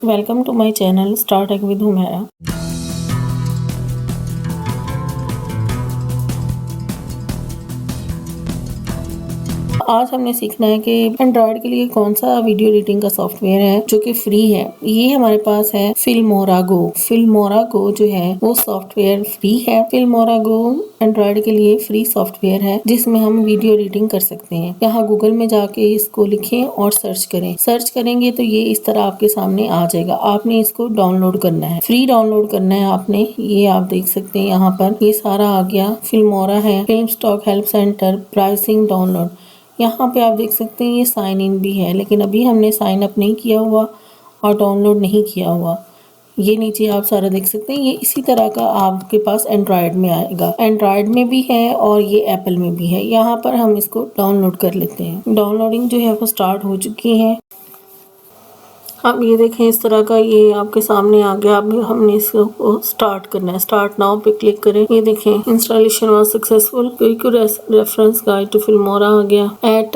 Welcome to my channel start tech with Humaira. आज हमने सीखना है कि एंड्रॉयड के लिए कौन सा वीडियो एडिटिंग का सॉफ्टवेयर है जो कि फ्री है। ये हमारे पास है फिल्मोरा गो। फिल्मोरा गो जो है वो सॉफ्टवेयर फ्री है। फिल्मोरा गो एंड्रॉयड के लिए फ्री सॉफ्टवेयर है जिसमें हम वीडियो एडिटिंग कर सकते हैं। यहाँ गूगल में जाके इसको लिखें और सर्च करें। सर्च करेंगे तो ये इस तरह आपके सामने आ जाएगा। आपने इसको डाउनलोड करना है, फ्री डाउनलोड करना है आपने। ये आप देख सकते हैं यहाँ पर ये सारा आ गया। फिल्मोरा है, film stock help centre, pricing, download. यहाँ पे आप देख सकते हैं ये साइन इन भी है, लेकिन अभी हमने साइन अप नहीं किया हुआ और डाउनलोड नहीं किया हुआ। ये नीचे आप सारा देख सकते हैं। ये इसी तरह का आपके पास एंड्रॉयड में आएगा। एंड्रॉयड में भी है और ये एप्पल में भी है। यहाँ पर हम इसको डाउनलोड कर लेते हैं। डाउनलोडिंग जो है वो स्टार्ट हो चुकी है। अब ये देखें इस तरह का ये आपके सामने आ गया। अब हमने इसको स्टार्ट करना है। स्टार्ट नाउ पे क्लिक करें। ये देखें installation was successful. Quick reference guide to Filmora आ गया। ऐड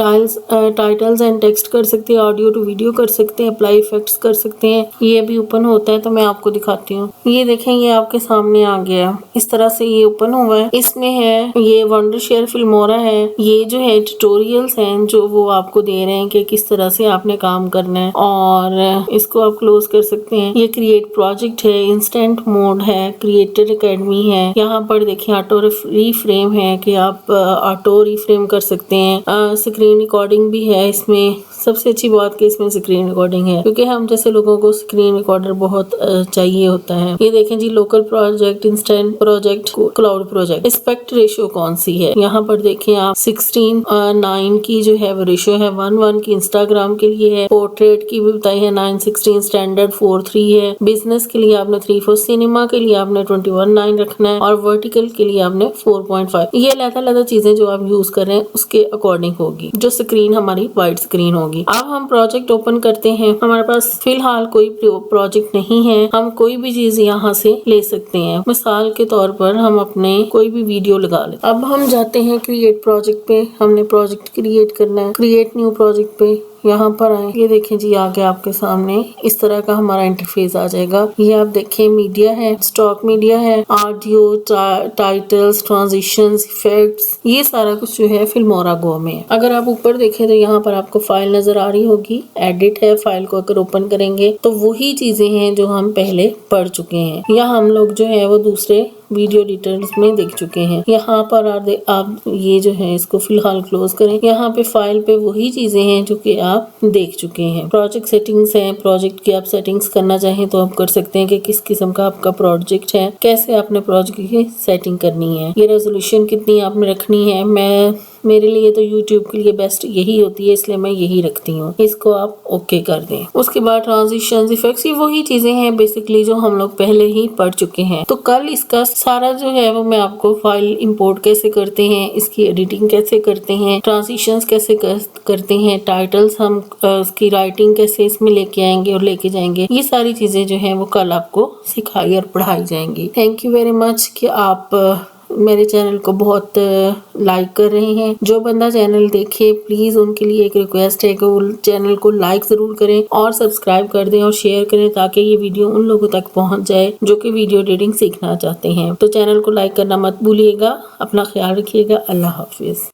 टाइटल्स एंड टेक्स्ट कर सकते हैं, ऑडियो टू वीडियो कर सकते हैं, अप्लाई इफेक्ट्स कर सकते हैं। ये भी ओपन होता है तो मैं आपको दिखाती हूँ। ये देखें ये आपके सामने आ गया। इस तरह से ये ओपन हुआ है। इसमें है ये वंडरशेयर फिल्मोरा है। ये जो है ट्यूटोरियल्स हैं जो वो आपको दे रहे हैं कि किस तरह से आपने काम करना है, और इसको आप क्लोज कर सकते हैं। ये क्रिएट प्रोजेक्ट है, इंस्टेंट मोड है, क्रिएटर एकेडमी है। यहाँ पर देखिए ऑटो रीफ्रेम है कि आप ऑटो रीफ्रेम कर सकते हैं। स्क्रीन रिकॉर्डिंग भी है इसमें। सबसे अच्छी बात कि इसमें स्क्रीन रिकॉर्डिंग है, क्योंकि हम जैसे लोगों को स्क्रीन रिकॉर्डर बहुत चाहिए होता है। ये देखें जी, local project, instant project, cloud project. Aspect ratio कौन सी है यहाँ पर देखें आप। 16:9 की जो है वो रेशियो है। 1:1 की इंस्टाग्राम के लिए है। पोर्ट्रेट की भी बताई है 9:16। स्टैंडर्ड 4:3 है। बिजनेस के लिए आपने 3:4। सिनेमा के लिए आपने 21:9 रखना है, और वर्टिकल के लिए आपने 4.5। ये अलग-अलग चीजें जो आप यूज कर रहे हैं उसके अकॉर्डिंग होगी। जो स्क्रीन हमारी वाइड स्क्रीन होगी। अब हम प्रोजेक्ट ओपन करते हैं। हमारे पास फिलहाल कोई प्रोजेक्ट नहीं है। हम कोई भी चीज यहाँ से ले सकते हैं। मिसाल के तौर पर हम अपने कोई भी वीडियो लगा लें। अब हम जाते हैं क्रिएट प्रोजेक्ट पे। हमने प्रोजेक्ट क्रिएट करना है। क्रिएट न्यू प्रोजेक्ट पे यहाँ पर आए। ये देखें जी आगे आपके सामने इस तरह का हमारा इंटरफेस आ जाएगा। ये आप देखें मीडिया है, स्टॉक मीडिया है, ऑडियो, टाइटल्स, ट्रांजिशंस, इफेक्ट्स, ये सारा कुछ जो है फिल्मोरा गो में है। अगर आप ऊपर देखें तो यहाँ पर आपको फाइल नजर आ रही होगी। एडिट है। फाइल को अगर ओपन करेंगे तो वही चीजें हैं जो हम पहले पढ़ चुके हैं, या हम लोग जो है वो दूसरे वीडियो एडिटर्स में देख चुके हैं। यहाँ पर आप ये जो है इसको फिलहाल क्लोज करें। यहाँ पे फाइल पे वही चीजें हैं जो कि आप देख चुके हैं। प्रोजेक्ट सेटिंग्स हैं। प्रोजेक्ट की आप सेटिंग्स करना चाहें तो आप कर सकते हैं कि किस किस्म का आपका प्रोजेक्ट है, कैसे आपने प्रोजेक्ट की सेटिंग करनी है। ये रेजोल्यूशन कितनी आपने रखनी है। मेरे लिए तो YouTube के लिए बेस्ट यही होती है, इसलिए मैं यही रखती हूँ। इसको आप ओके कर दें। उसके बाद ट्रांजिशंस, इफेक्ट्स, ये वही चीजें हैं बेसिकली जो हम लोग पहले ही पढ़ चुके हैं। तो कल इसका सारा जो है वो मैं आपको फाइल इंपोर्ट कैसे करते हैं, इसकी एडिटिंग कैसे करते हैं, ट्रांजिशंस कैसे करते हैं, टाइटल्स हम उसकी राइटिंग कैसे इसमें लेके आएंगे और लेके जाएंगे, ये सारी चीजें जो है वो कल आपको सिखाई और पढ़ाई जाएंगी। थैंक यू वेरी मच कि आप मेरे चैनल को बहुत लाइक कर रहे हैं। जो बंदा चैनल देखे प्लीज उनके लिए एक रिक्वेस्ट है कि वो चैनल को लाइक जरूर करें और सब्सक्राइब कर दें और शेयर करें, ताकि ये वीडियो उन लोगों तक पहुंच जाए जो कि वीडियो एडिटिंग सीखना चाहते हैं। तो चैनल को लाइक करना मत भूलिएगा। अपना ख्याल रखिएगा। अल्लाह हाफिज।